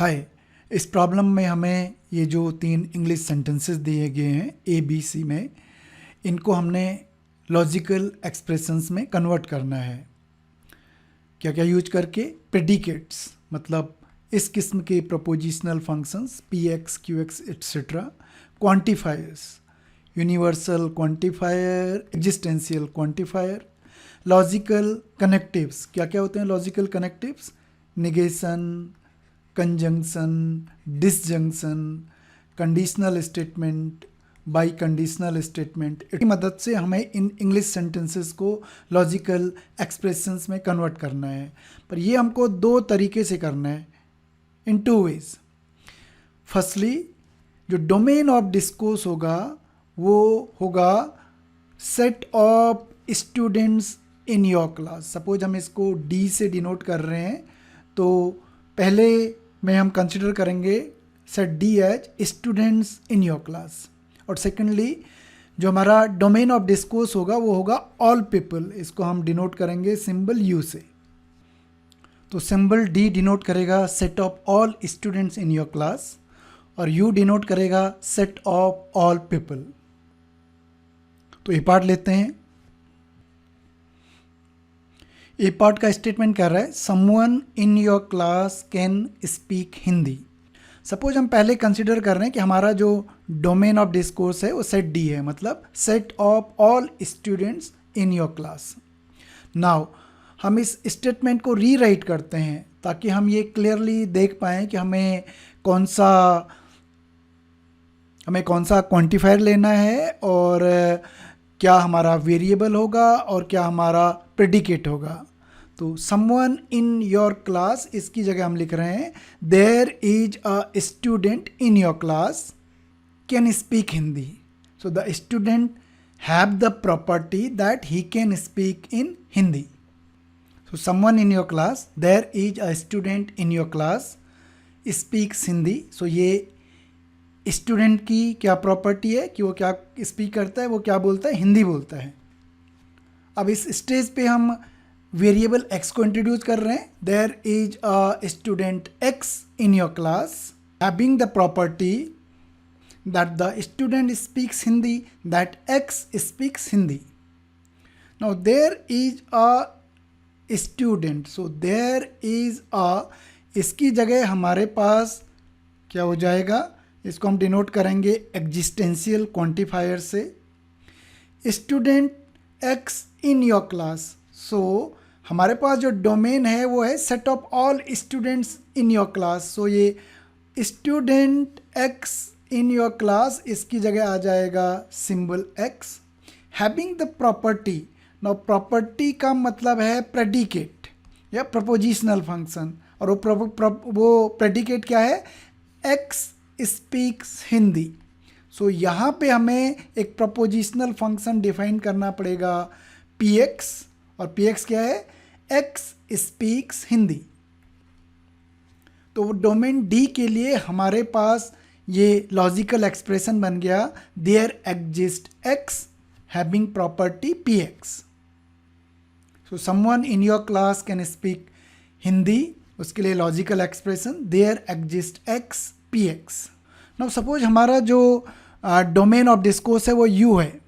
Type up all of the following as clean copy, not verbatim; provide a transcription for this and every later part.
हाय। इस प्रॉब्लम में हमें ये जो 3 इंग्लिश सेंटेंसेस दिए गए हैं ए बी सी में, इनको हमने लॉजिकल एक्सप्रेशंस में कन्वर्ट करना है। क्या क्या यूज करके? प्रेडिकेट्स, मतलब इस किस्म के prepositional functions P x Q x etcetera. Quantifiers, universal quantifier, existential quantifier. Logical connectives, क्या क्या होते हैं logical connectives? Negation, conjunction, disjunction, conditional statement, by conditional statement. इसकी मदद से हमें इन इंग्लिश सेंटेंसेस को लॉजिकल एक्सप्रेशंस में कन्वर्ट करना है। पर ये हमको 2 तरीके से करना है, इन 2 वेज। फर्स्टली, जो डोमेन ऑफ डिस्कोर्स होगा वो होगा set of students in your class. Suppose हम इसको डी से डिनोट कर रहे हैं, तो पहले में हम कंसिडर करेंगे set D as students in your class, और सेकेंडली जो हमारा डोमेन ऑफ डिस्कोर्स होगा वो होगा ऑल पीपल। इसको हम डिनोट करेंगे सिंबल यू से। तो सिंबल डी डिनोट करेगा set of all students in your class, और यू डिनोट करेगा सेट ऑफ ऑल पीपल। तो ये पार्ट लेते हैं। ए पार्ट का स्टेटमेंट कर रहा है someone in your class can speak Hindi. Suppose हम पहले कंसिडर कर रहे हैं कि हमारा जो डोमेन ऑफ डिस्कोर्स है वो सेट डी है, मतलब set of all students in your class. Now हम इस स्टेटमेंट को रीराइट करते हैं ताकि हम ये क्लियरली देख पाएँ कि हमें कौन सा क्वांटिफायर लेना है, और क्या हमारा वेरिएबल होगा और क्या हमारा प्रेडिकेट होगा। तो समवन इन योर क्लास, इसकी जगह हम लिख रहे हैं there is a student in your class can speak Hindi. So the student have the property that he can speak in Hindi. So someone in your class, there is a student in your class speaks Hindi. So ये student की क्या property है कि वो क्या speak करता है, वो क्या बोलता है, हिंदी बोलता है। अब इस स्टेज पे हम वेरिएबल x को इंट्रोड्यूस कर रहे हैं। There is a student x in your class having the property that the student speaks Hindi, that x speaks Hindi. Now there is a student, so there is a, इसकी जगह हमारे पास क्या हो जाएगा, इसको हम डिनोट करेंगे एग्जिस्टेंशियल क्वांटिफायर से। Student x in your class, so हमारे पास जो डोमेन है वो है set of all students in your class. So ये student x in your class, इसकी जगह आ जाएगा symbol x। Having the property, now property का मतलब है प्रेडिकेट या प्रपोजिशनल फंक्शन, और वो प्रेडिकेट क्या है, x स्पीक्स हिंदी। सो यहाँ पे हमें एक प्रपोजिशनल फंक्शन डिफाइन करना पड़ेगा px, और px क्या है, x स्पीक्स हिंदी। तो डोमेन डी के लिए हमारे पास ये लॉजिकल एक्सप्रेशन बन गया there exist x having property px। So someone in your class can speak Hindi, उसके लिए logical expression there exist x px। Now suppose हमारा जो डोमेन ऑफ डिस्कोर्स है वो u है,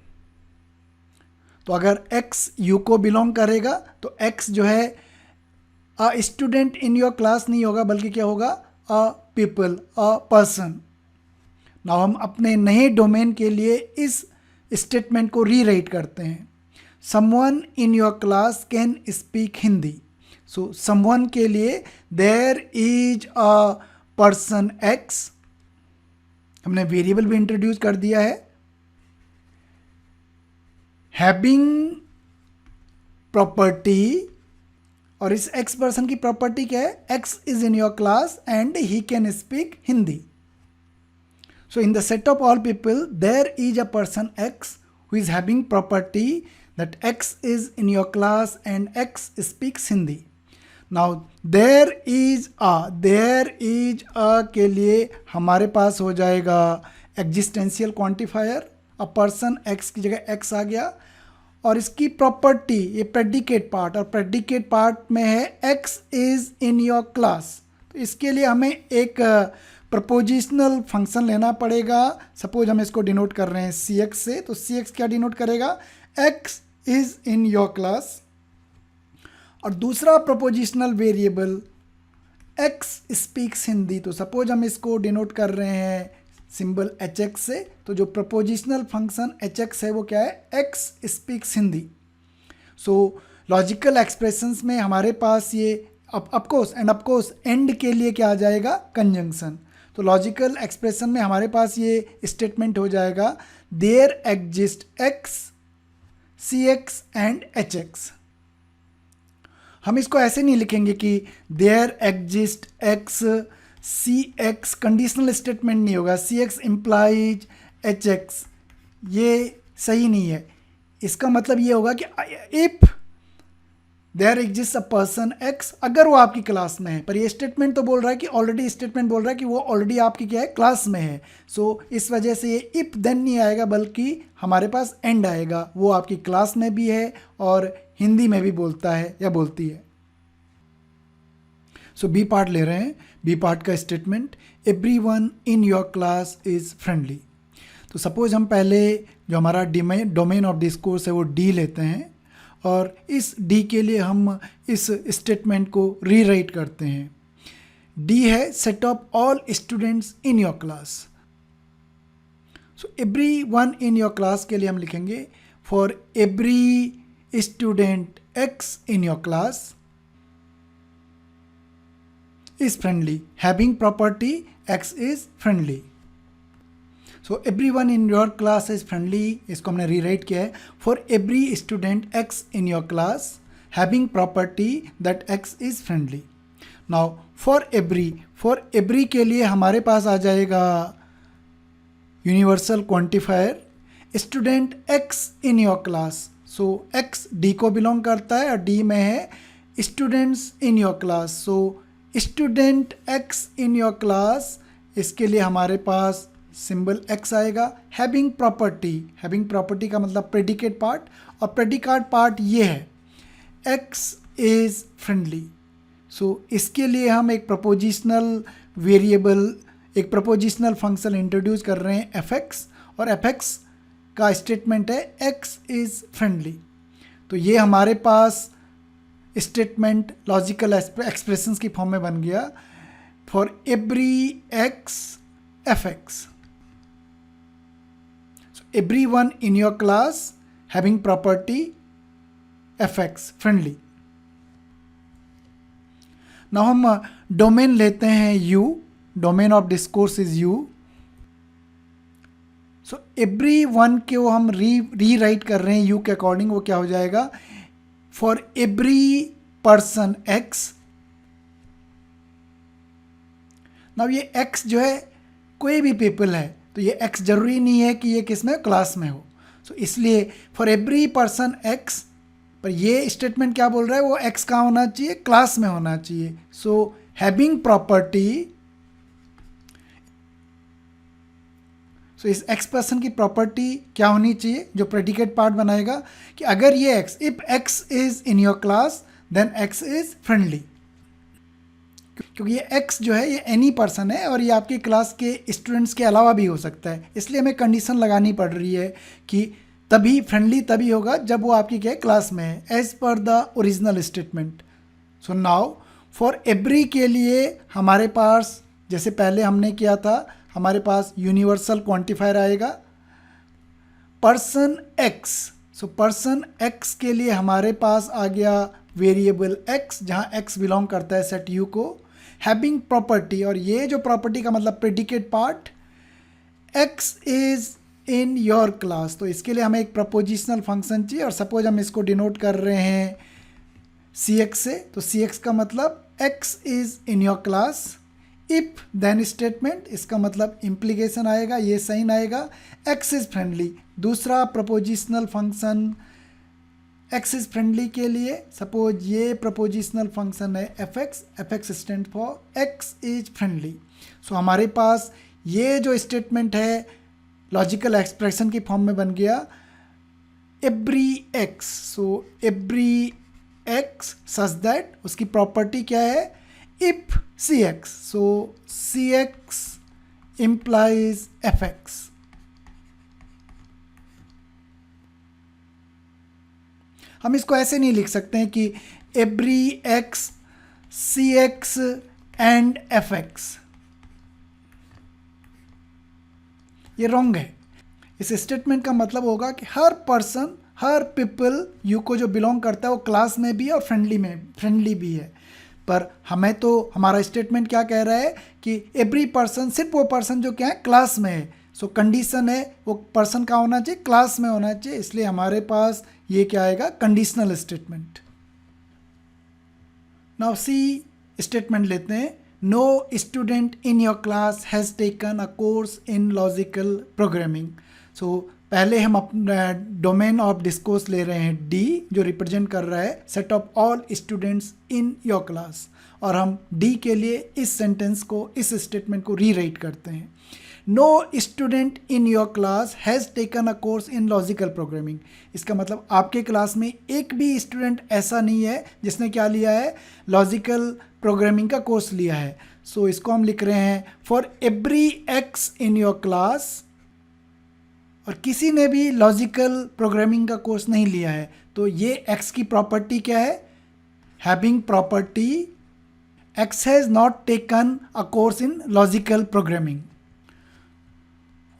तो अगर x u को बिलोंग करेगा तो x जो है अ स्टूडेंट इन योर क्लास नहीं होगा, बल्कि क्या होगा, a people, a person. Now हम अपने नए डोमेन के लिए इस स्टेटमेंट को रीराइट करते हैं। Someone in your class can speak Hindi. So someone के लिए there is a person x, हमने वेरिएबल भी इंट्रोड्यूस कर दिया है। हैविंग प्रॉपर्टी, और इस x पर्सन की प्रॉपर्टी क्या है, x is in your class and he can speak Hindi. So in the set of all people there is a person x who is having property that x is in your class and x speaks Hindi. Now there is a के लिए हमारे पास हो जाएगा existential quantifier, a person x की जगह x आ गया, और इसकी प्रॉपर्टी ये प्रेडिकेट पार्ट, और प्रेडिकेट पार्ट में है x is in your class. तो इसके लिए हमें एक प्रपोजिशनल फंक्शन लेना पड़ेगा। सपोज हम इसको डिनोट कर रहे हैं सी एक्स से, तो सी एक्स क्या डिनोट करेगा, x is in your class. और दूसरा prepositional variable x speaks Hindi, तो सपोज हम इसको डिनोट कर रहे हैं सिंबल एच एक्स से, तो जो प्रपोजिशनल फंक्शन एच एक्स है वो क्या है, एक्स स्पीक्स हिंदी। सो लॉजिकल एक्सप्रेशंस में हमारे पास ये ऑफकोर्स एंड के लिए क्या आ जाएगा, कंजंक्शन। तो लॉजिकल एक्सप्रेशन में हमारे पास ये स्टेटमेंट हो जाएगा, there exist X C X and H X. हम इसको ऐसे नहीं लिखेंगे कि there exist X C X, conditional statement नहीं होगा, C X implies H X, ये सही नहीं है। इसका मतलब ये होगा कि if there exist a person X, अगर वो आपकी क्लास में है, पर ये स्टेटमेंट तो बोल रहा है कि ऑलरेडी, स्टेटमेंट बोल रहा है कि वो ऑलरेडी आपकी क्या है, क्लास में है। सो इस वजह से ये इफ देन नहीं आएगा, बल्कि हमारे पास एंड आएगा, वो आपकी क्लास में भी है और हिंदी में भी बोलता है या बोलती है। सो बी पार्ट ले रहे हैं। बी पार्ट का statement, everyone in your class is friendly. तो सपोज हम पहले जो हमारा डोमेन ऑफ डिस्कोर्स है वो डी लेते हैं, और इस डी के लिए हम इस स्टेटमेंट को रीराइट करते हैं। डी है set of all students in your class. So everyone in your class के लिए हम लिखेंगे for every student x in your class is friendly, having property x is friendly. So everyone in your class is friendly, इसको हमने rewrite किया है, for every student x in your class having property that x is friendly. Now for every के लिए हमारे पास आ जाएगा universal quantifier student x in your class. So x d को बिलोंग करता है और d में है students in your class. So student x in your class, इसके लिए हमारे पास सिंबल एक्स आएगा। हैविंग प्रॉपर्टी का मतलब प्रेडिकेट पार्ट, और प्रेडिकेट पार्ट ये है एक्स इज फ्रेंडली। सो इसके लिए हम एक प्रपोजिशनल वेरिएबल, एक प्रपोजिशनल फंक्शन इंट्रोड्यूस कर रहे हैं एफ एक्स, और एफ एक्स का स्टेटमेंट है एक्स इज फ्रेंडली। तो ये हमारे पास स्टेटमेंट लॉजिकल एक्सप्रेशंस की फॉर्म में बन गया, for every x F x. So every one in your class having property F x friendly. Now हम डोमेन लेते हैं you, domain of discourse is you. So every one को हम rewrite कर रहे हैं यू के अकॉर्डिंग, वो क्या हो जाएगा, for every person x. Now ये एक्स जो है कोई भी पीपल है, तो ये एक्स जरूरी नहीं है कि ये किस में, क्लास में हो। सो इसलिए फॉर एवरी पर्सन एक्स, पर ये स्टेटमेंट क्या बोल रहा है, वो एक्स कहाँ होना चाहिए, क्लास में होना चाहिए। सो हैविंग प्रॉपर्टी, सो इस एक्स पर्सन की प्रॉपर्टी क्या होनी चाहिए, जो प्रेडिकेट पार्ट बनाएगा कि अगर ये X, if X is in your class then X is friendly. क्योंकि ये एक्स जो है ये एनी पर्सन है और ये आपकी क्लास के स्टूडेंट्स के अलावा भी हो सकता है, इसलिए हमें कंडीशन लगानी पड़ रही है कि तभी फ्रेंडली तभी होगा जब वो आपकी क्या क्लास में है, as per the original statement. So now for every के लिए हमारे पास जैसे पहले हमने किया था, हमारे पास यूनिवर्सल क्वांटिफायर आएगा person x. So person x के लिए हमारे पास आ गया वेरिएबल एक्स, जहाँ एक्स बिलोंग करता है सेट यू को, हैविंग प्रॉपर्टी, और ये जो प्रॉपर्टी का मतलब predicate part x is in your class. तो इसके लिए हमें एक प्रपोजिशनल फंक्शन चाहिए, और सपोज हम इसको डिनोट कर रहे हैं सी एक्स से, तो सी एक्स का मतलब x is in your class. If then statement, इसका मतलब इम्प्लीकेशन आएगा, ये साइन आएगा, एक्स इज फ्रेंडली। दूसरा propositional function x is friendly के लिए, सपोज ये प्रपोजिशनल फंक्शन है F x stand for x is friendly. So हमारे पास ये जो स्टेटमेंट है लॉजिकल एक्सप्रेशन की फॉर्म में बन गया every x. So every x such that उसकी प्रॉपर्टी क्या है, if cx, so cx implies fx. हम इसको ऐसे नहीं लिख सकते हैं कि every X C X and F X, ये रॉन्ग है। इस स्टेटमेंट का मतलब होगा कि हर पर्सन, हर पीपल यू को जो बिलोंग करता है वो क्लास में भी है और फ्रेंडली भी है। पर हमें तो हमारा स्टेटमेंट क्या कह रहा है कि एवरी पर्सन, सिर्फ वो पर्सन जो क्या है क्लास में है। सो कंडीशन है वो पर्सन का होना चाहिए, क्लास में होना चाहिए, इसलिए हमारे पास ये क्या आएगा, conditional statement. Now C statement लेते हैं। No student in your class has taken a course in logical programming. So पहले हम अपना डोमेन ऑफ डिस्कोर्स ले रहे हैं डी, जो रिप्रेजेंट कर रहा है set of all students in your class, और हम डी के लिए इस सेंटेंस को, इस स्टेटमेंट को रीराइट करते हैं। No student in your class has taken a course in logical programming. इसका मतलब आपके क्लास में एक भी स्टूडेंट ऐसा नहीं है जिसने क्या लिया है, लॉजिकल प्रोग्रामिंग का कोर्स लिया है। सो इसको हम लिख रहे हैं for every x in your class, और किसी ने भी लॉजिकल प्रोग्रामिंग का कोर्स नहीं लिया है। तो ये एक्स की प्रॉपर्टी क्या है, having property x has not taken a course in logical programming.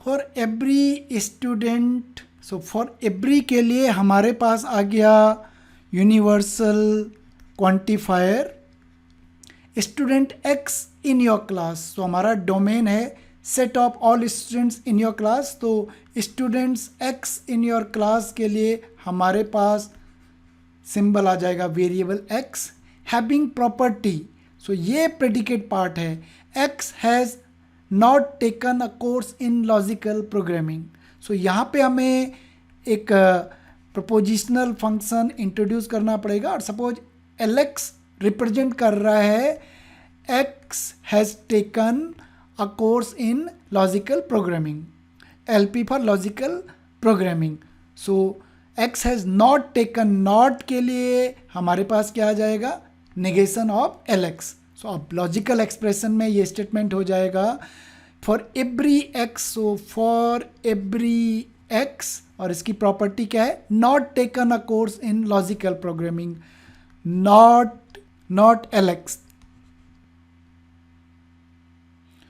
For every student, so for every के लिए हमारे पास आ गया universal quantifier student x in your class. तो हमारा डोमेन है set of all students in your class. तो students x in your class के लिए हमारे पास सिंबल आ जाएगा variable x having property. So ये प्रेडिकेट पार्ट है, x has not taken a course in logical programming. So यहाँ पे हमें एक प्रपोजिशनल फंक्शन इंट्रोड्यूस करना पड़ेगा, और सपोज एल एक्स रिप्रेजेंट कर रहा है x has taken a course in logical programming, LP for logical programming. So x has not taken, not के लिए हमारे पास क्या आ जाएगा, नेगेशन ऑफ LX। सो अब लॉजिकल एक्सप्रेशन में ये स्टेटमेंट हो जाएगा for every x. So for every x, और इसकी प्रॉपर्टी क्या है, not taken a course in logical programming, not LX।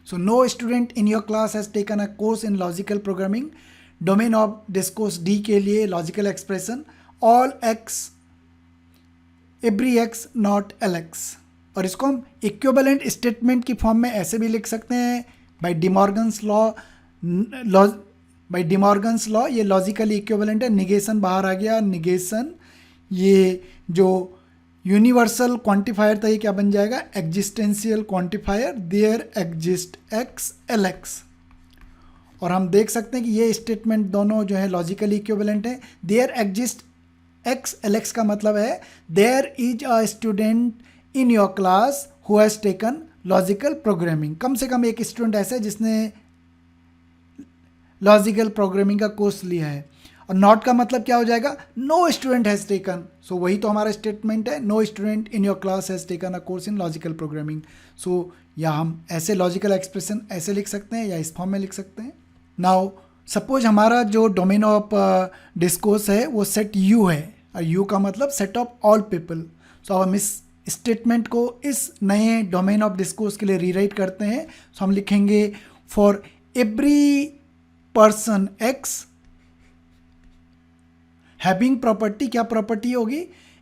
So no student in your class has taken a course in logical programming. Domain of discourse D के लिए logical expression all x, every x not LX। और इसको हम equivalent statement की form में ऐसे भी लिख सकते हैं by De Morgan's law. By De Morgan's law ये लॉजिकली इक्विवेलेंट है, निगेशन बाहर आ गया, निगेशन, ये जो यूनिवर्सल क्वांटिफायर था ये क्या बन जाएगा, existential quantifier, there exist x LX। और हम देख सकते हैं कि ये स्टेटमेंट दोनों जो है लॉजिकली इक्विवेलेंट है। देयर एग्जिस्ट एक्स LX का मतलब है there is a student in your class who has taken logical programming. कम से कम एक स्टूडेंट ऐसा है जिसने लॉजिकल प्रोग्रामिंग का कोर्स लिया है। और नॉट का मतलब क्या हो जाएगा, no student has taken. So वही तो हमारा स्टेटमेंट है, no student in your class has taken a course in logical programming. So या हम ऐसे लॉजिकल एक्सप्रेशन ऐसे लिख सकते हैं या इस फॉर्म में लिख सकते हैं। नाउ सपोज हमारा जो डोमेन ऑफ डिस्कोर्स है वो सेट यू है, और यू का मतलब सेट ऑफ ऑल पीपल। सो हम इस स्टेटमेंट को इस नए डोमेन ऑफ डिस्कोर्स के लिए रीराइट करते हैं। सो हम लिखेंगे for every person x having property, क्या प्रॉपर्टी होगी,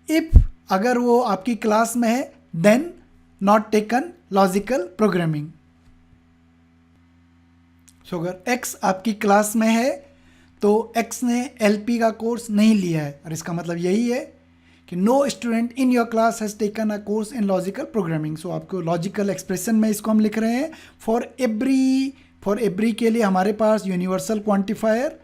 इफ अगर वो आपकी क्लास में है then not taken logical programming. So अगर x आपकी क्लास में है तो x ने LP का कोर्स नहीं लिया है, और इसका मतलब यही है कि no student in your class has taken a course in logical programming. So आपको लॉजिकल एक्सप्रेशन में इसको हम लिख रहे हैं फॉर एवरी के लिए हमारे पास universal quantifier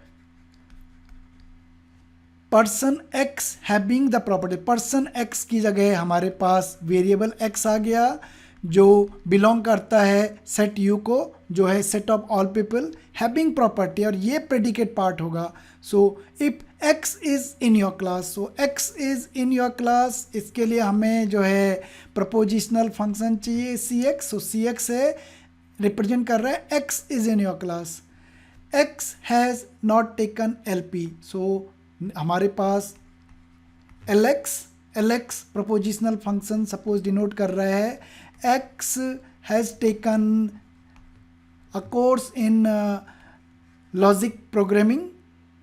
person x having the property, person x की जगह हमारे पास वेरिएबल एक्स आ गया जो बिलोंग करता है सेट यू को, जो है set of all people having property, और ये प्रेडिकेट पार्ट होगा। So if x is in your class. So x is in your class, इसके लिए हमें जो है प्रपोजिशनल फंक्शन चाहिए cx। सो cx है, रिप्रेजेंट कर रहा है x is in your class. x has not taken LP। सो हमारे पास LX prepositional function suppose denote कर रहा है x has taken a course in logic programming.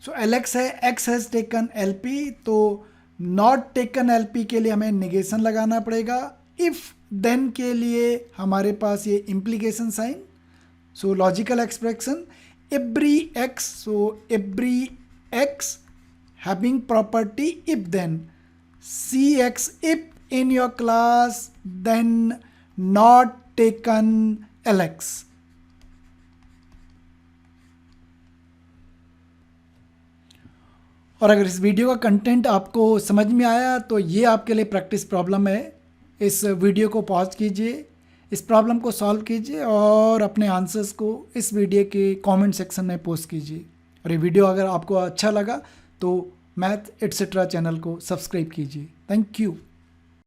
So LX है, x हैज़ टेकन LP, तो नॉट टेकन LP के लिए हमें negation लगाना पड़ेगा। इफ़ देन के लिए हमारे पास ये implication sign. So logical expression every x, so every x having property if then, cx if in your class then not taken LX। और अगर इस वीडियो का कंटेंट आपको समझ में आया तो ये आपके लिए प्रैक्टिस प्रॉब्लम है। इस वीडियो को पॉज कीजिए, इस प्रॉब्लम को सॉल्व कीजिए और अपने आंसर्स को इस वीडियो के कमेंट सेक्शन में पोस्ट कीजिए। और ये वीडियो अगर आपको अच्छा लगा तो मैथ एटसेट्रा चैनल को सब्सक्राइब कीजिए। Thank you.